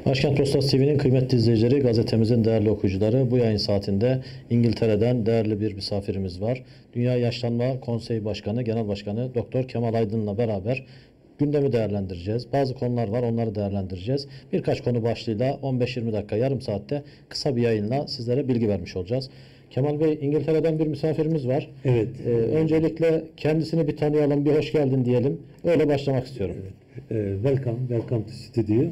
Başkent Postası TV'nin kıymetli izleyicileri, gazetemizin değerli okuyucuları, bu yayın saatinde İngiltere'den değerli bir misafirimiz var. Dünya Yaşlanma Konseyi Başkanı, Genel Başkanı Doktor Kemal Aydın'la beraber gündemi değerlendireceğiz. Bazı konular var, onları değerlendireceğiz. Birkaç konu başlığıyla 15-20 dakika, yarım saatte kısa bir yayınla sizlere bilgi vermiş olacağız. Kemal Bey, İngiltere'den bir misafirimiz var. Evet. Öncelikle kendisini bir tanıyalım, bir hoş geldin diyelim. Öyle başlamak istiyorum. Welcome to studio.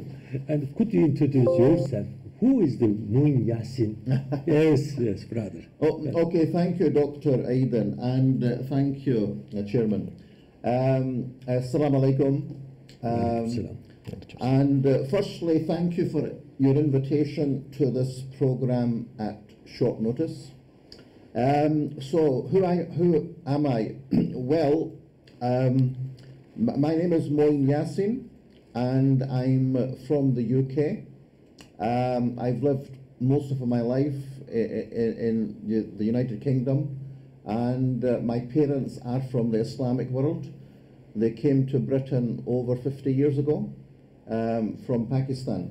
And could you introduce yourself? Who is the Moeen YASEEN? Yes, brother. Okay, thank you, Dr. AYDIN, and thank you, Chairman. Assalamu alaikum. And firstly, thank you for your invitation to this program at short notice. So, who am I? Well, my name is Moeen YASEEN, and I'm from the UK. I've lived most of my life in the United Kingdom, and my parents are from the Islamic world. They came to Britain over 50 years ago from Pakistan.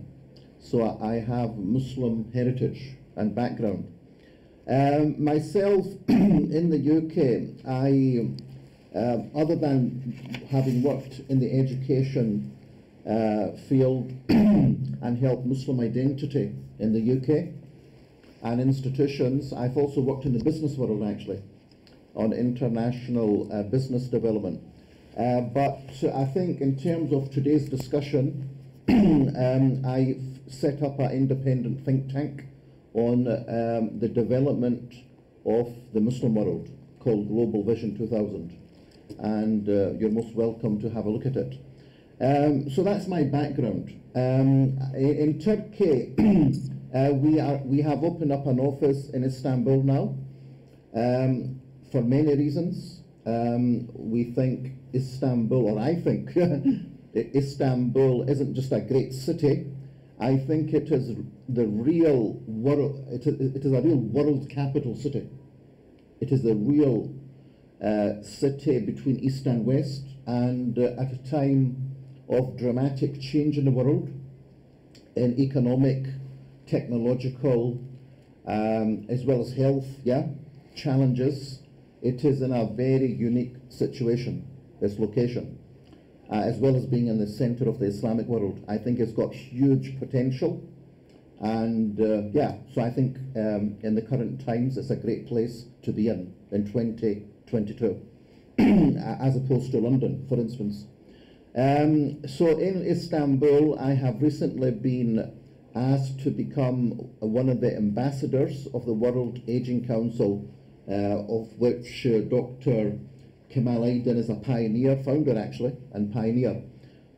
So I have Muslim heritage and background. Myself, in the UK, other than having worked in the education field and helped Muslim identity in the UK and institutions, I've also worked in the business world, actually, on international business development. But I think in terms of today's discussion, I've set up an independent think tank on the development of the Muslim world called Global Vision 2000. And you're most welcome to have a look at it. So that's my background. In Turkey, we have opened up an office in Istanbul now for many reasons. We think Istanbul, or I think Istanbul isn't just a great city. I think it is the real world. It is a real world capital city. It is the real city between East and West, and at a time of dramatic change in the world, in economic, technological, as well as health, challenges. It is in a very unique situation, this location, as well as being in the center of the Islamic world. I think it's got huge potential, and so I think in the current times it's a great place to be in 2022, as opposed to London, for instance. So in Istanbul, I have recently been asked to become one of the ambassadors of the World Aging Council, of which Dr. Kemal Aydin is a pioneer, founder actually, and pioneer.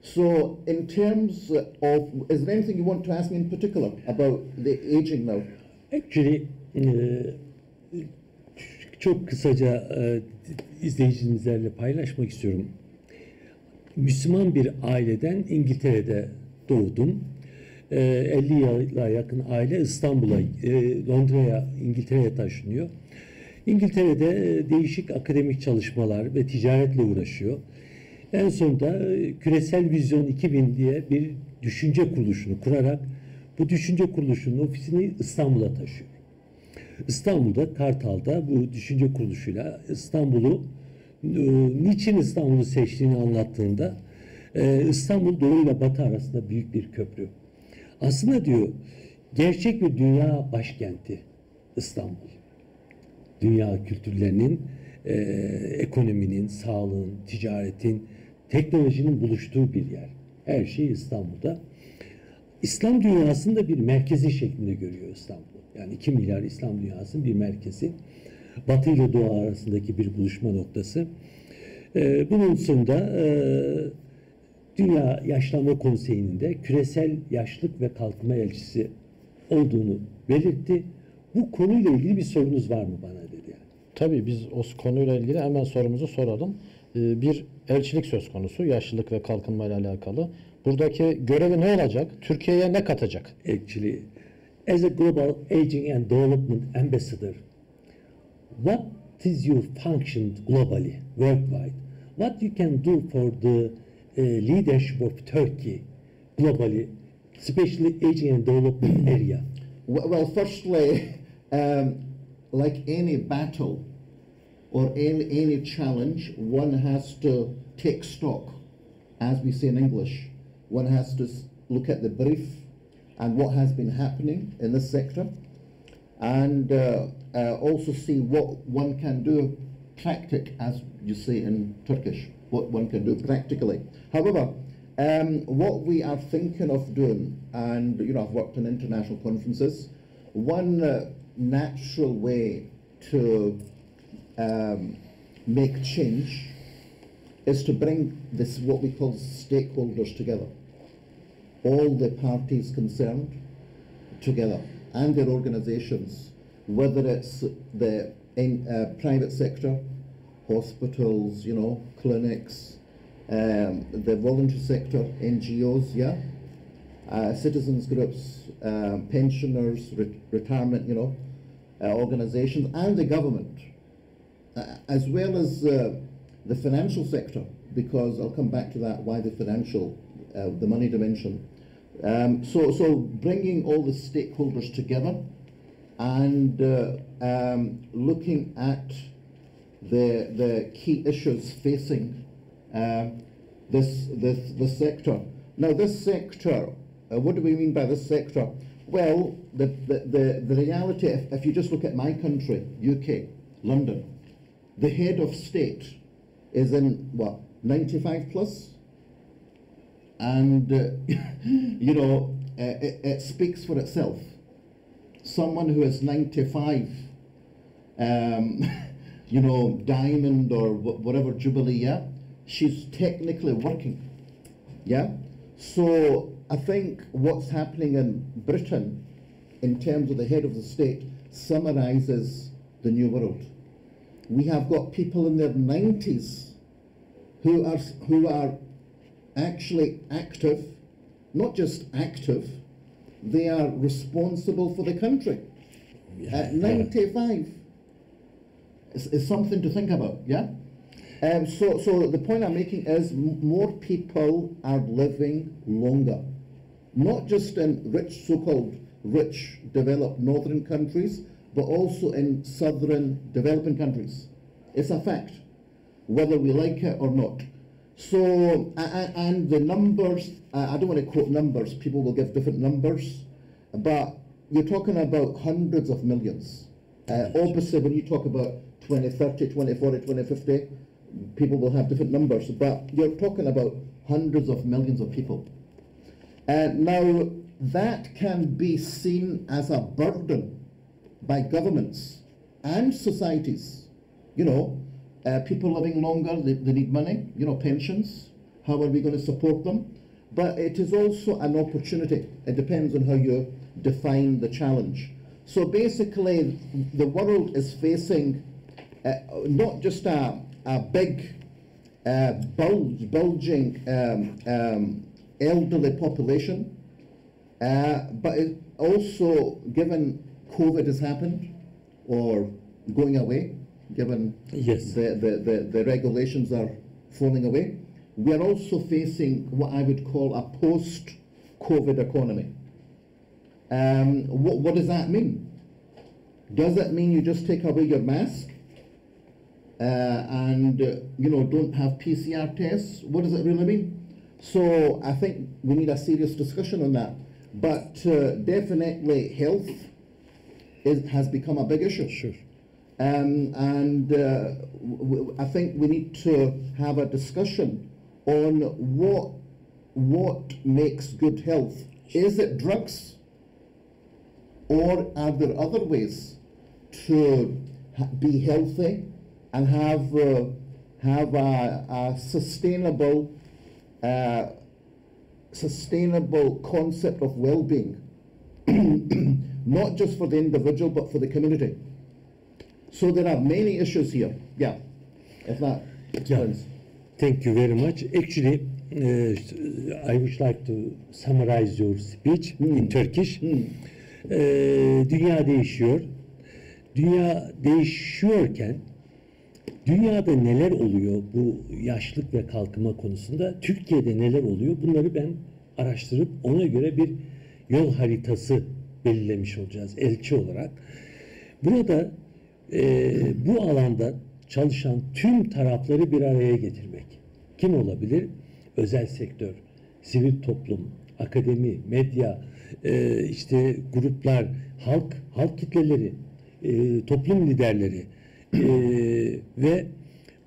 So in terms of, is there anything you want to ask me in particular about the aging now? Actually, çok kısaca izleyicilerimizle paylaşmak istiyorum. Müslüman bir aileden İngiltere'de doğdum. 50 yıla yakın aile İstanbul'a, Londra'ya, İngiltere'ye taşınıyor. İngiltere'de değişik akademik çalışmalar ve ticaretle uğraşıyor. En sonunda Küresel Vizyon 2000 diye bir düşünce kuruluşunu kurarak bu düşünce kuruluşunun ofisini İstanbul'a taşıyor. İstanbul'da, Kartal'da bu düşünce kuruluşuyla İstanbul'u, niçin İstanbul'u seçtiğini anlattığında İstanbul Doğu ile Batı arasında büyük bir köprü. Aslında diyor, gerçek bir dünya başkenti İstanbul. Dünya kültürlerinin, ekonominin, sağlığın, ticaretin, teknolojinin buluştuğu bir yer. Her şey İstanbul'da. İslam dünyasını da bir merkezi şeklinde görüyor İstanbul. Yani 2 milyar İslam dünyasının bir merkezi. Batı ile Doğu arasındaki bir buluşma noktası. Bunun sonunda Dünya Yaşlanma Konseyi'nin de Küresel Yaşlık ve Kalkınma Elçisi olduğunu belirtti. Bu konuyla ilgili bir sorunuz var mı bana dedi yani. Tabii biz o konuyla ilgili hemen sorumuzu soralım. Bir elçilik söz konusu, yaşlılık ve kalkınma ile alakalı. Buradaki görevi ne olacak? Türkiye'ye ne katacak? Actually, as a global aging and development ambassador, what is your function globally, worldwide? What you can do for the leadership of Turkey globally especially aging and development area? Well, firstly, like any battle or any challenge, one has to take stock, as we say in English. One has to look at the brief and what has been happening in this sector, and also see what one can do as you say in Turkish, what one can do practically. However, what we are thinking of doing, and you know, I've worked in international conferences, one natural way to make change is to bring this, what we call stakeholders together, all the parties concerned together, and their organizations, whether it's the private sector, hospitals, you know, clinics, the voluntary sector, NGOs, yeah, citizens groups, pensioners, retirement, you know, organizations, and the government, as well as the financial sector, because I'll come back to that, why the financial, the money dimension. So bringing all the stakeholders together and looking at the key issues facing this sector. Now, this sector, what do we mean by this sector? Well, the reality, if you just look at my country, UK, London, the head of state is in, what, 95 plus? And, you know, it speaks for itself. Someone who is 95, you know, diamond or whatever jubilee, yeah, she's technically working, yeah? So I think what's happening in Britain in terms of the head of the state summarizes the new world. We have got people in their 90s who are actually active, not just active, they are responsible for the country. At 95 is something to think about, yeah? So the point I'm making is more people are living longer, not just in rich, so-called rich, developed northern countries, but also in southern developing countries. It's a fact, whether we like it or not. So, and the numbers, I don't want to quote numbers, people will give different numbers, but you're talking about hundreds of millions. Obviously, when you talk about 2030, 2040, 2050, people will have different numbers, but you're talking about hundreds of millions of people. Now, that can be seen as a burden by governments and societies. You know, people living longer, they need money, you know, pensions. How are we going to support them? But it is also an opportunity. It depends on how you define the challenge. So basically, the world is facing not just a big, bulging elderly population, but it also, given COVID has happened, or going away, given Yes. the regulations are falling away, we are also facing what I would call a post-COVID economy. What does that mean? Does it mean you just take away your mask and you know, don't have PCR tests? What does it really mean? So I think we need a serious discussion on that. But definitely health has become a big issue. Sure. I think we need to have a discussion on what makes good health. Is it drugs, or are there other ways to be healthy and have a sustainable concept of well-being, not just for the individual but for the community? So there are many issues here. Yeah, if that explains. Thank you very much. Actually, I would like to summarize your speech in Turkish. Dünya değişiyor. Dünya değişiyorken dünyada neler oluyor bu yaşlılık ve kalkınma konusunda, Türkiye'de neler oluyor, bunları ben araştırıp ona göre bir yol haritası belirlemiş olacağız elçi olarak. Burada bu alanda çalışan tüm tarafları bir araya getirmek. Kim olabilir? Özel sektör, sivil toplum, akademi, medya, işte gruplar, halk kitleleri, toplum liderleri ve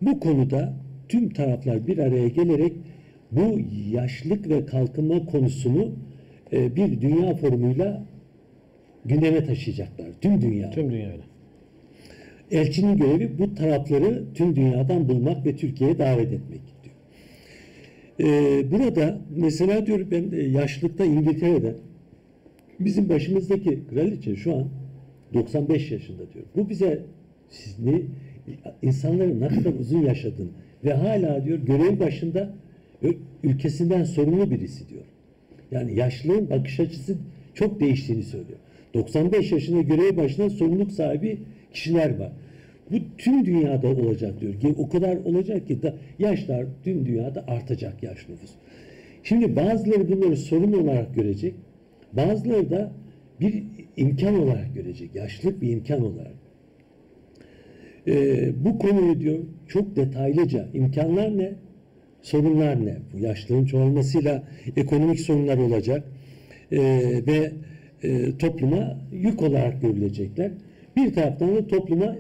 bu konuda tüm taraflar bir araya gelerek bu yaşlılık ve kalkınma konusunu bir dünya forumuyla gündeme taşıyacaklar. Tüm dünya. Tüm dünyayla. Elçinin görevi bu tarafları tüm dünyadan bulmak ve Türkiye'ye davet etmek diyor. Burada mesela diyorum ben yaşlılıkta İngiltere'de bizim başımızdaki kraliçe şu an 95 yaşında diyor. Bu bize siz ne insanların ne kadar uzun yaşadığını ve hala diyor görev başında ülkesinden sorumlu birisi diyor. Yani yaşlılığın bakış açısı çok değiştiğini söylüyor. 95 yaşında görev başında sorumluluk sahibi kişiler var. Bu tüm dünyada olacak diyor. O kadar olacak ki da yaşlar tüm dünyada artacak yaş nüfus. Şimdi bazıları bunları sorun olarak görecek. Bazıları da bir imkan olarak görecek. Yaşlılık bir imkan olarak. Bu konuyu diyor çok detaylıca imkanlar ne? Sorunlar ne? Bu yaşlılığın çoğalmasıyla ekonomik sorunlar olacak ve topluma yük olarak görülecekler. Bir taraftan da topluma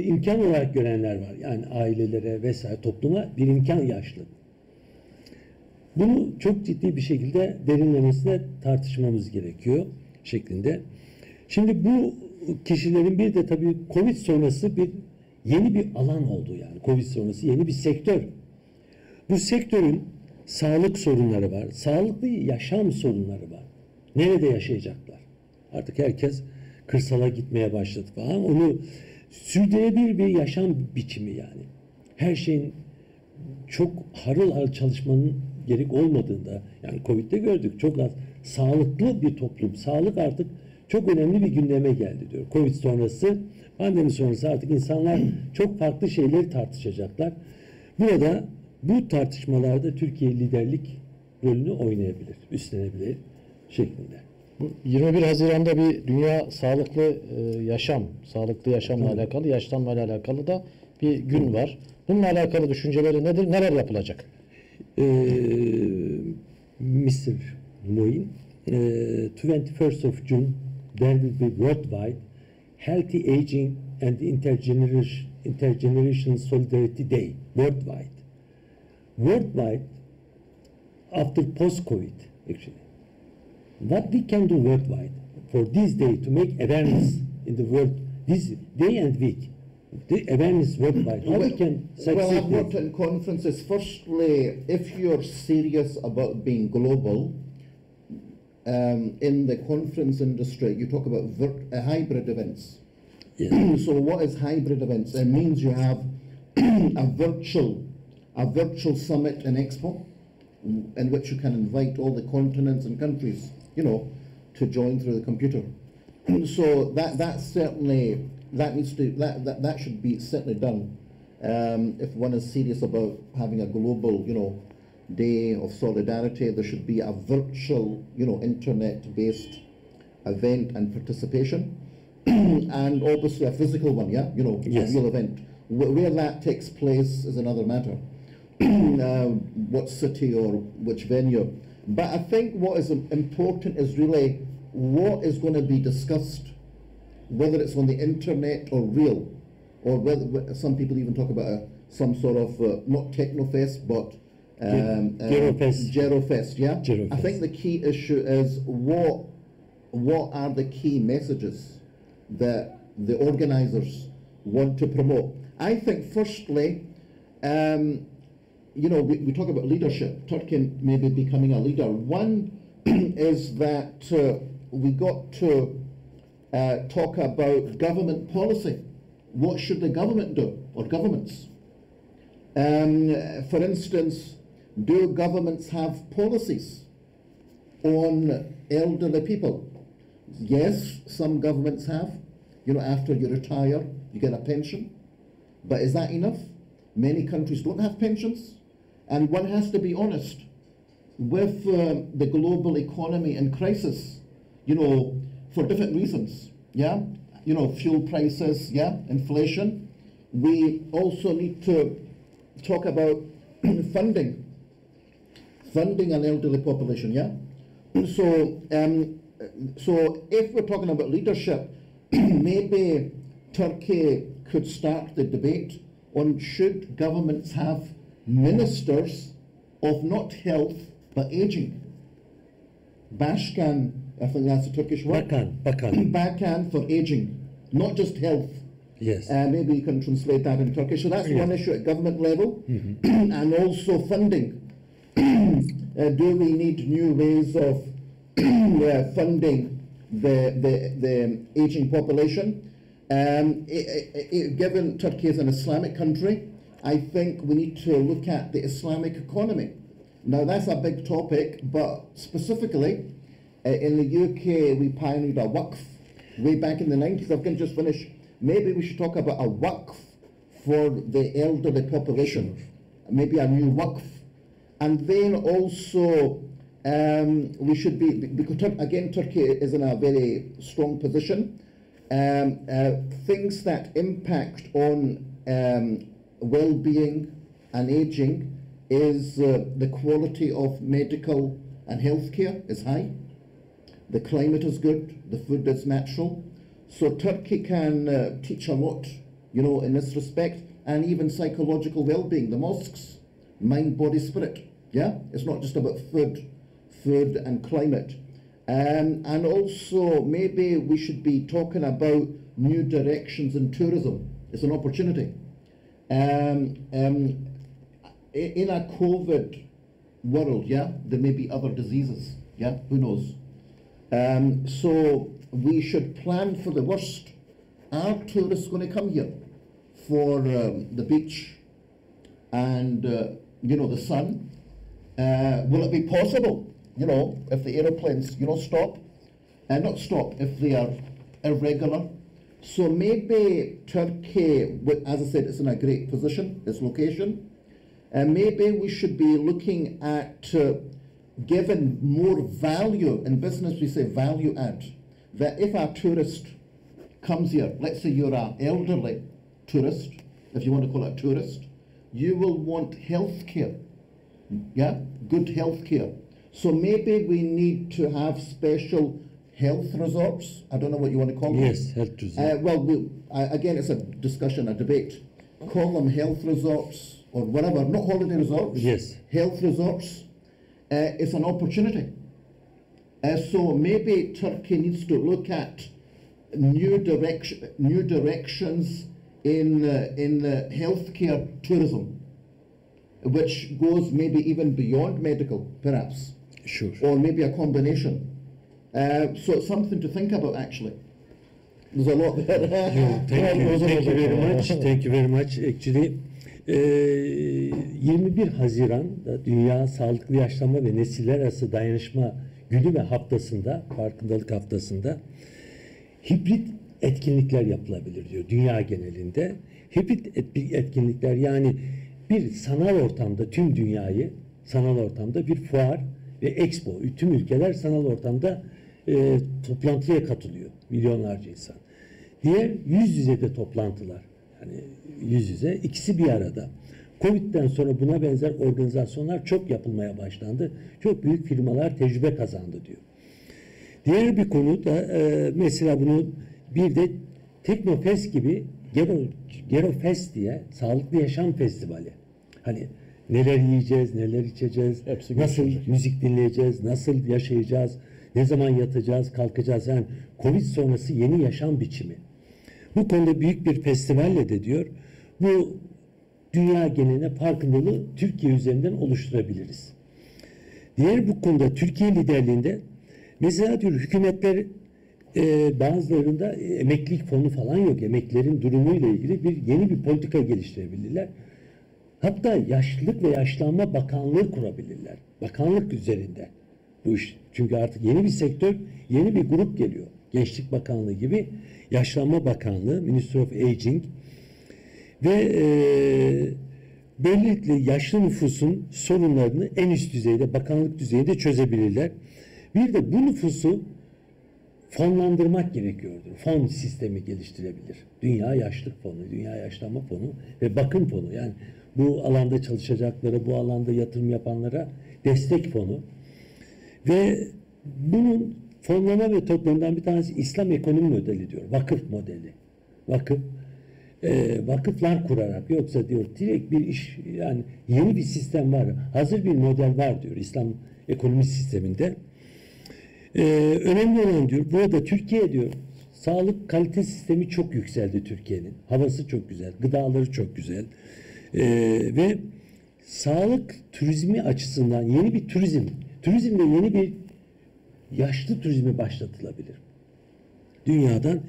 imkan olarak görenler var. Yani ailelere vesaire topluma bir imkan yaşlı. Bunu çok ciddi bir şekilde derinlemesine tartışmamız gerekiyor şeklinde. Şimdi bu kişilerin bir de tabii Covid sonrası yeni bir alan oldu yani. Covid sonrası yeni bir sektör. Bu sektörün sağlık sorunları var. Sağlıklı yaşam sorunları var. Nerede yaşayacaklar? Artık herkes kırsala gitmeye başladı falan. Onu sürdürülebilir bir yaşam biçimi yani. Her şeyin çok harıl harıl çalışmanın gerek olmadığında yani Covid'de gördük çok az sağlıklı bir toplum. Sağlık artık çok önemli bir gündeme geldi diyor. Covid sonrası, pandemi sonrası artık insanlar çok farklı şeyleri tartışacaklar. Burada bu tartışmalarda Türkiye liderlik rolünü oynayabilir, üstlenebilir şeklinde. 21 Haziran'da bir Dünya Sağlıklı Sağlıklı Yaşamla alakalı, yaşlanma ile alakalı da bir gün var. Bununla alakalı düşünceleri nedir? Neler yapılacak? Mr. Moeen, 21st of June, there will be worldwide Healthy Aging and Intergenerational Solidarity Day. Worldwide, after post-Covid, actually. What we can do worldwide for this day to make awareness in the world, this day and week, the awareness worldwide, how we can succeed. Well, I've worked in conferences. Firstly, if you're serious about being global, in the conference industry, you talk about hybrid events. Yeah. So what is hybrid events? It means you have a virtual summit and expo in which you can invite all the continents and countries, you know, to join through the computer. So that should be certainly done if one is serious about having a global, you know, day of solidarity. There should be a virtual, you know, internet-based event and participation, and obviously a physical one, yeah, you know, yes. A real event. Where that takes place is another matter. What city or which venue. But I think what is important is really what is going to be discussed, whether it's on the internet or real, or whether some people even talk about some sort of not technofest but Gerofest, yeah. Gerofest. I think the key issue is what are the key messages that the organisers want to promote. I think firstly, you know, we talk about leadership, Turkey maybe becoming a leader. One is that we got to talk about government policy. What should the government do, or governments? For instance, do governments have policies on elderly people? Yes, some governments have. You know, after you retire, you get a pension. But is that enough? Many countries don't have pensions. And one has to be honest. with the global economy in crisis, for different reasons, yeah? Fuel prices, yeah, inflation. We also need to talk about funding an elderly population, yeah? So if we're talking about leadership, maybe Turkey could start the debate on should governments have ministers of not health but aging. Başkan, I think that's the Turkish word. Bakan. Bakan for aging, not just health. Yes. Maybe you can translate that in Turkish. So that's one issue at government level. And also funding. Do we need new ways of funding the aging population? Given Turkey is an Islamic country, I think we need to look at the Islamic economy. Now that's a big topic, but specifically in the UK we pioneered a waqf way back in the 90s. I can just finish. Maybe we should talk about a waqf for the elderly population. Maybe a new waqf. And then also we should be, because again Turkey is in a very strong position, things that impact on well-being and aging is the quality of medical and healthcare is high, the climate is good, the food is natural. So Turkey can teach a lot, in this respect, and even psychological well-being, the mosques, mind, body, spirit. Yeah, it's not just about food and climate. And also maybe we should be talking about new directions in tourism. It's an opportunity. In a COVID world, yeah, there may be other diseases, yeah, who knows? So we should plan for the worst. Are tourists going to come here for the beach and, the sun? Will it be possible, if the aeroplanes, stop? Not stop, if they are irregular. So maybe Turkey, as I said, it's in a great position, its location. And maybe we should be looking at giving more value. In business we say value add. That if a tourist comes here, let's say you're an elderly tourist, if you want to call it a tourist, you will want health care. Yeah, good health care. So maybe we need to have special health resorts. I don't know what you want to call them. Yes, health resorts. Again, it's a discussion, a debate. Call them health resorts or whatever, not holiday resorts. Yes. Health resorts. It's an opportunity. So maybe Turkey needs to look at new directions in healthcare tourism, which goes maybe even beyond medical, perhaps. Sure. Or maybe a combination. So it's something to think about, actually. There's a lot there. Thank you very much. Thank you very much. Actually, 21 Haziran'da Dünya Sağlıklı Yaşlanma ve Nesiller Arası Dayanışma Günü ve haftasında, farkındalık haftasında hibrit etkinlikler yapılabilir diyor dünya genelinde. Hibrit etkinlikler yani bir sanal ortamda tüm dünyayı, sanal ortamda bir fuar ve expo, tüm ülkeler sanal ortamda toplantıya katılıyor. Milyonlarca insan. Diğer yüz yüze de toplantılar. Yani yüz yüze, ikisi bir arada. Covid'den sonra buna benzer organizasyonlar çok yapılmaya başlandı. Çok büyük firmalar tecrübe kazandı diyor. Diğer bir konu da mesela bunu bir de Teknofest gibi Gerofest diye Sağlıklı Yaşam Festivali. Hani neler yiyeceğiz, neler içeceğiz, nasıl müzik dinleyeceğiz, nasıl yaşayacağız, ne zaman yatacağız, kalkacağız. Yani Covid sonrası yeni yaşam biçimi. Bu konuda büyük bir festivalle de diyor, bu dünya geneline farkındalığı Türkiye üzerinden oluşturabiliriz. Diğer bu konuda Türkiye liderliğinde mesela diyor hükümetler bazılarında emeklilik fonu falan yok. Emeklilerin durumuyla ilgili yeni bir politika geliştirebilirler. Hatta yaşlılık ve yaşlanma bakanlığı kurabilirler. Bakanlık üzerinde bu iş. Çünkü artık yeni bir sektör, yeni bir grup geliyor. Gençlik Bakanlığı gibi Yaşlanma Bakanlığı, Ministry of Aging ve Böylelikle yaşlı nüfusun sorunlarını en üst düzeyde, bakanlık düzeyinde çözebilirler. Bir de bu nüfusu fonlandırmak gerekiyordur. Fon sistemi geliştirebilir. Dünya Yaşlık Fonu, Dünya Yaşlanma Fonu ve Bakım Fonu. Yani bu alanda çalışacaklara, bu alanda yatırım yapanlara destek fonu. Ve bunun fonlama metotlarından bir tanesi İslam ekonomi modeli diyor. Vakıf modeli. Vakıflar kurarak, yoksa diyor direkt bir iş, yani yeni bir sistem var. Hazır bir model var diyor İslam ekonomi sisteminde. Önemli olan diyor, burada Türkiye diyor, sağlık kalite sistemi çok yükseldi Türkiye'nin. Havası çok güzel, gıdaları çok güzel. Ve sağlık turizmi açısından yeni bir turizmde yeni bir yaşlı turizmi başlatılabilir. Dünyadan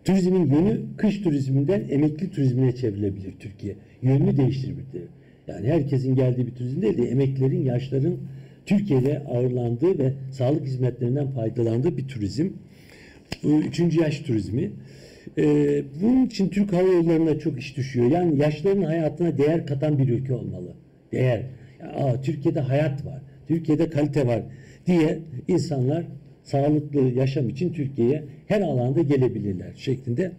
turizmin yönü kış turizminden emekli turizmine çevrilebilir Türkiye. Yönünü değiştirebilir. Yani herkesin geldiği bir turizm değil de emeklilerin, yaşların Türkiye'de ağırlandığı ve sağlık hizmetlerinden faydalandığı bir turizm. Bu 3. yaş turizmi. Bunun için Türk Hava Yolları'na çok iş düşüyor. Yani yaşlıların hayatına değer katan bir ülke olmalı. Değer. Türkiye'de hayat var. Türkiye'de kalite var diye insanlar sağlıklı yaşam için Türkiye'ye her alanda gelebilirler şeklinde.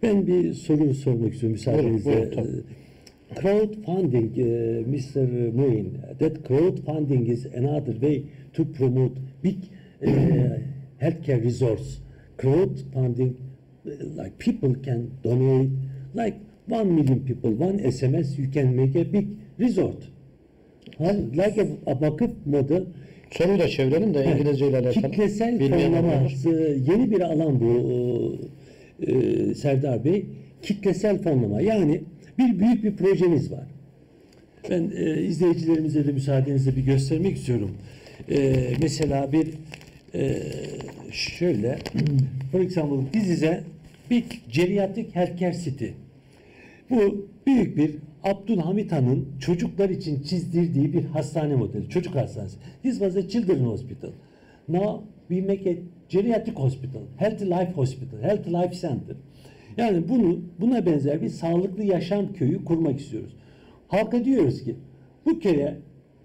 Ben bir soru sormak istiyorum müsaadenizle. Crowdfunding, Mr. Moeen, that crowdfunding is another way to promote big healthcare resource. Crowdfunding, like people can donate, like 1 million people, one SMS, you can make a big resort. Like a vakıf model. Soruyu da çevirelim de İngilizce ile alakalı. Kitlesel fonlama, yeni bir alan bu Serdar Bey. Kitlesel fonlama, yani büyük bir projeniz var. Ben izleyicilerimize de müsaadenizle bir göstermek istiyorum. Mesela bir şöyle, for example, BİZE Big Geriatric Healthcare City. Bu büyük bir Abdülhamit Han'ın çocuklar için çizdirdiği bir hastane modeli, çocuk hastanesi. This was a children hospital. Now we make a geriatric hospital, healthy life hospital, healthy life center. Yani buna benzer bir sağlıklı yaşam köyü kurmak istiyoruz. Halka diyoruz ki bu köye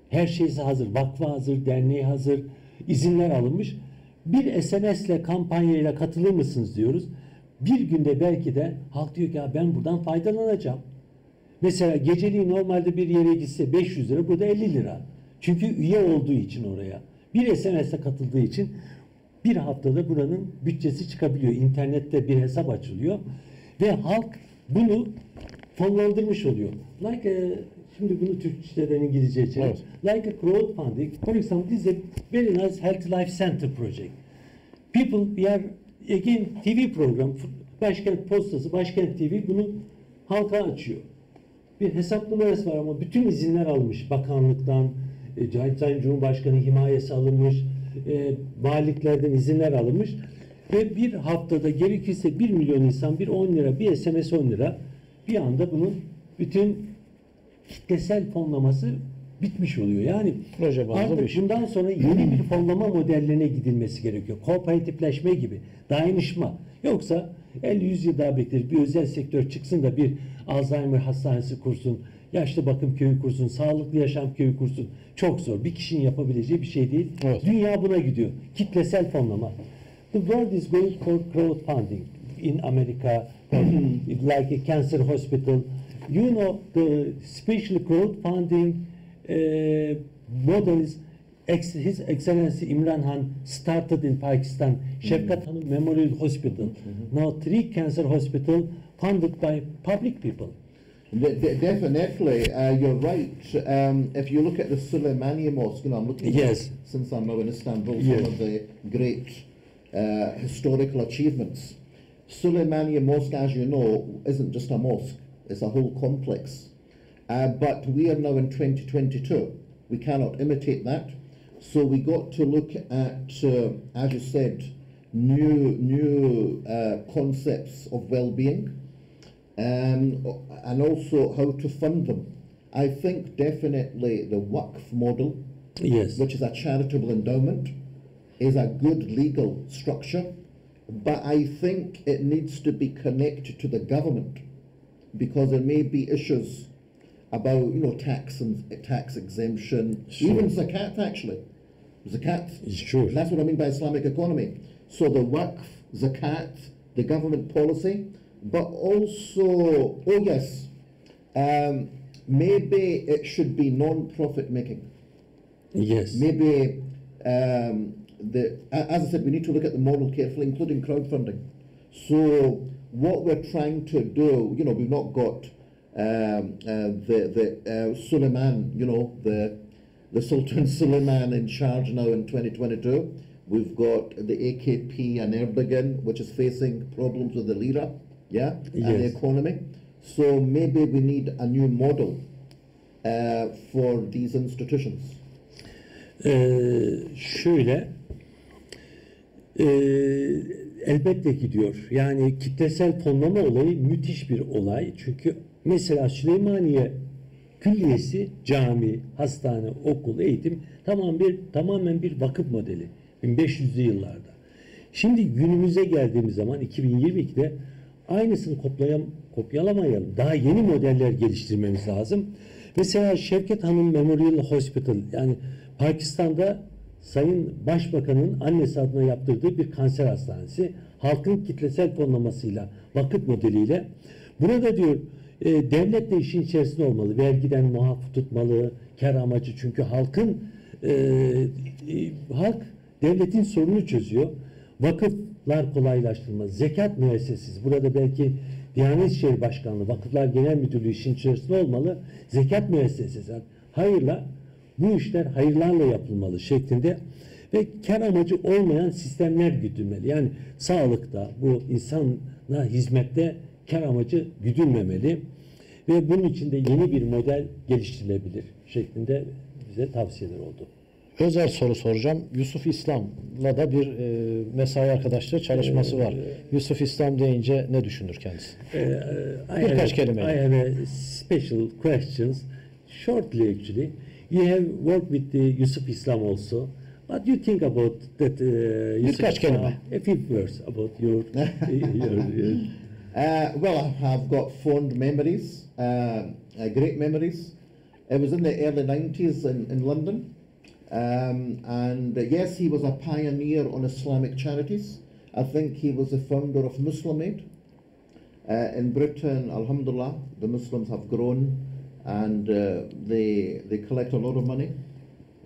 her şeysi hazır, vakfı hazır, derneği hazır, izinler alınmış. Bir SMS'le kampanyayla katılır mısınız diyoruz. Bir günde belki de halk diyor ki ya ben buradan faydalanacağım. Mesela geceliği normalde bir yere gitse 500 lira, burada 50 lira. Çünkü üye olduğu için oraya. Bir SMS'le katıldığı için bir haftada buranın bütçesi çıkabiliyor. İnternette bir hesap açılıyor. Ve halk bunu fonlandırmış oluyor. Şimdi bunu Türkçe'den İngilizce'ye çevir. Evet. Like a crowdfunding. For example, this is a very nice healthy life center project. People, we are again TV program, Başkent Postası, Başkent TV bunu halka açıyor. Bir hesap numarası var ama bütün izinler almış bakanlıktan, Sayın Cumhurbaşkanı himayesi alınmış, valiliklerden izinler alınmış ve bir haftada gerekirse 1 milyon insan bir 10 lira, bir SMS 10 lira, bir anda bunun bütün kitlesel fonlaması bitmiş oluyor. Yani artık bundan sonra yeni bir fonlama modellerine gidilmesi gerekiyor. Kooperatifleşme gibi, dayanışma. Yoksa 50-100 yıl daha bekleriz. Bir özel sektör çıksın da bir Alzheimer hastanesi kursun, yaşlı bakım köyü kursun, sağlıklı yaşam köyü kursun. Çok zor. Bir kişinin yapabileceği bir şey değil. Evet. Dünya buna gidiyor. Kitlesel fonlama. The world is going for crowdfunding in America, like a cancer hospital. You know, the special crowdfunding model is His Excellency Imran Khan started in Pakistan, Şefkat Hanım Memorial Hospital. Now 3 cancer hospital funded by public people. Definitely, you're right. If you look at the Süleymaniye Mosque, I'm looking at it since I'm now in Istanbul, some of the great historical achievements. Süleymaniye Mosque, as you know, isn't just a mosque, it's a whole complex. But we are now in 2022. We cannot imitate that. So we got to look at, as you said, new concepts of well-being, and also how to fund them. I think definitely the Waqf model, which is a charitable endowment, is a good legal structure, but I think it needs to be connected to the government, because there may be issues about, you know, tax and tax exemption, even zakat actually. Zakat. Sure. That's what I mean by Islamic economy. So the waqf, zakat, the government policy, but also, oh yes, maybe it should be non-profit making. Yes. Maybe, as I said, we need to look at the model carefully, including crowdfunding. So what we're trying to do, you know, we've not got Suleiman, you know, the Sultan Suleiman in charge now in 2022. We've got the AKP and Erdogan, which is facing problems with the lira, yeah, and the economy. So maybe we need a new model for these institutions. Şöyle, elbette ki diyor. Yani kitlesel fonlama olayı müthiş bir olay. Çünkü mesela Süleymaniye Külliyesi, cami, hastane, okul, eğitim tamamen bir vakıf modeli. 1500'lü yıllarda. Şimdi günümüze geldiğimiz zaman 2022'de aynısını kopyalamayalım. Daha yeni modeller geliştirmemiz lazım. Mesela Şevket Hanım Memorial Hospital, yani Pakistan'da Sayın Başbakan'ın annesi adına yaptırdığı bir kanser hastanesi, halkın kitlesel fonlamasıyla, vakıf modeliyle. Burada diyor devlet de işin içerisinde olmalı. Vergiden muaf tutmalı, kar amacı, çünkü halk devletin sorunu çözüyor. Vakıflar kolaylaştırma, zekat müessesesi. Burada belki Diyanet İşleri Başkanlığı, Vakıflar Genel Müdürlüğü işin içerisinde olmalı. Zekat müessesesi. Hayırla, bu işler hayırlarla yapılmalı şeklinde ve kar amacı olmayan sistemler güdülmeli. Yani sağlıkta, bu insana hizmette kar amacı güdülmemeli ve bunun için de yeni bir model geliştirilebilir şeklinde bize tavsiyeler oldu. Özel soru soracağım. Yusuf İslam'la da bir mesai arkadaşlığı çalışması var. Yusuf İslam deyince ne düşünür kendisi? Birkaç kelime. I have a special questions. Shortly actually. You have worked with Yusuf Islam also. What do you think about that? Birkaç kelime. A few words about your well, I have got fond memories, great memories. It was in the early 90s in London. And yes, he was a pioneer on Islamic charities. I think he was the founder of Muslim Aid. In Britain, alhamdulillah, the Muslims have grown and they collect a lot of money,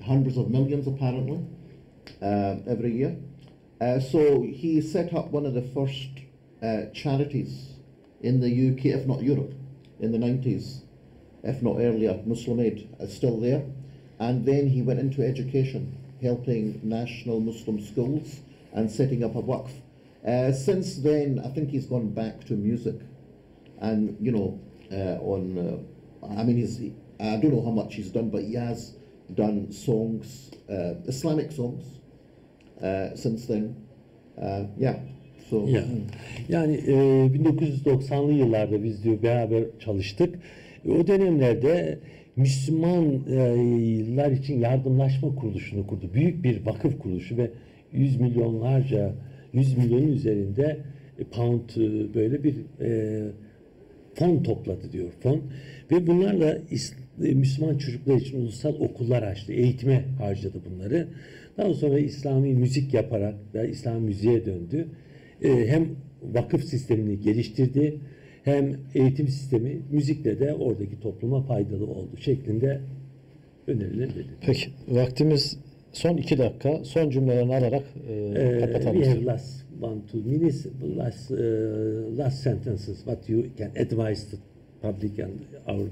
hundreds of millions apparently, every year. So he set up one of the first charities in the UK, if not Europe, in the 90s, if not earlier. Muslim Aid is still there. And then he went into education, helping national Muslim schools and setting up a waqf. Since then, I think he's gone back to music. And, you know, I don't know how much he's done, but he has done songs, Islamic songs, since then. Yeah. So, yeah. Yani 1990'lı yıllarda biz diyor beraber çalıştık. O dönemlerde Müslümanlar için yardımlaşma kuruluşunu kurdu. Büyük bir vakıf kuruluşu ve 100 milyonun üzerinde pound böyle bir fon topladı diyor fon. Ve bunlarla Müslüman çocuklar için ulusal okullar açtı. Eğitime harcadı bunları. Daha sonra İslami müzik yaparak da İslami müziğe döndü. Hem vakıf sistemini geliştirdi, hem eğitim sistemi müzikle de oradaki topluma faydalı oldu şeklinde öneriler verildi. Peki, vaktimiz son 2 dakika. Son cümlelerini alarak kapatalım. We have last 1-2 minutes, last sentences, what you can advise the public and our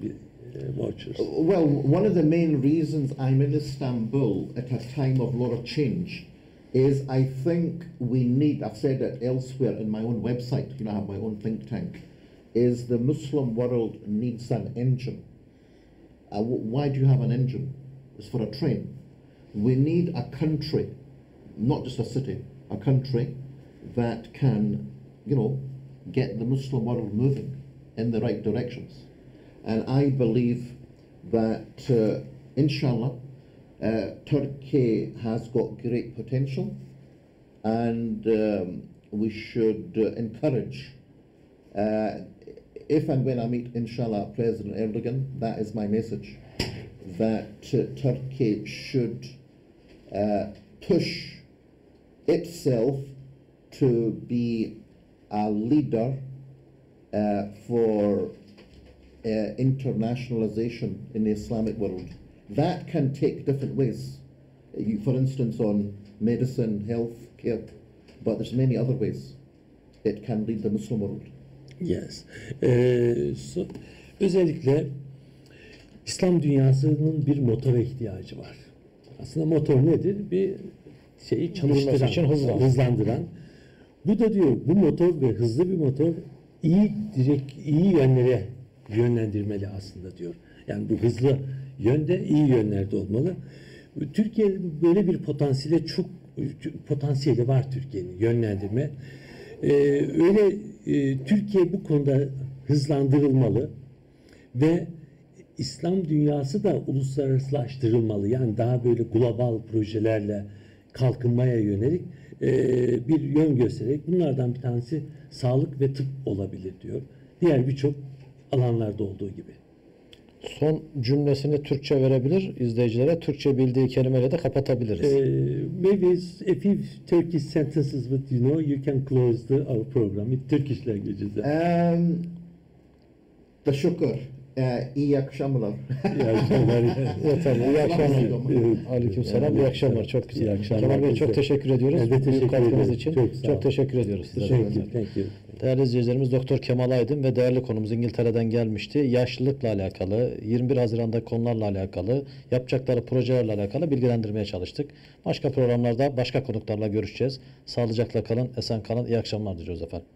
watchers. Well, one of the main reasons I'm in Istanbul at a time of a lot of change is I think we need, I've said it elsewhere in my own website, you know, I have my own think tank, is the Muslim world needs an engine. Why do you have an engine? It's for a train. We need a country, not just a city, a country that can, you know, get the Muslim world moving in the right directions. And I believe that, inshallah, Turkey has got great potential, and we should encourage if and when I meet, inshallah, President Erdogan, that is my message, that Turkey should push itself to be a leader for internationalization in the Islamic world. That can take different ways. For instance, on medicine, health care, but there's many other ways it can lead the Muslim world. Yes. Özellikle İslam dünyasının bir motora ihtiyacı var. Aslında motor nedir? Bir şeyi çalıştıran, için hızlandıran. Bu da diyor, bu motor ve hızlı bir motor iyi yönlere yönlendirmeli aslında diyor. Yani bu hızlı yönde iyi yönlerde olmalı. Türkiye'nin böyle bir potansiyeli var Türkiye'nin yönlendirme. Türkiye bu konuda hızlandırılmalı ve İslam dünyası da uluslararasılaştırılmalı. Yani daha böyle global projelerle kalkınmaya yönelik bir yön göstererek, bunlardan bir tanesi sağlık ve tıp olabilir diyor. Diğer birçok alanlarda olduğu gibi. Son cümlesini Türkçe verebilir izleyicilere. Türkçe bildiği kelimeyle de kapatabiliriz. Maybe a few Turkish sentences with you can close our program in Turkish languages. Teşekkür. İyi akşamlar. İyi akşamlar. Yeterli. İyi akşamlar. Aleykümselam. İyi akşamlar. Çok güzel. İyi akşamlar. Kemal Bey çok teşekkür ediyoruz. Ben de teşekkür katkınız ederim. için. Çok teşekkür ediyoruz. Thank you. Değerli izleyicilerimiz, Doktor Kemal Aydın ve değerli konumuz İngiltere'den gelmişti. Yaşlılıkla alakalı, 21 Haziran'da konularla alakalı, yapacakları projelerle alakalı bilgilendirmeye çalıştık. Başka programlarda başka konuklarla görüşeceğiz. Sağlıcakla kalın, esen kalın. İyi akşamlar diliyoruz efendim.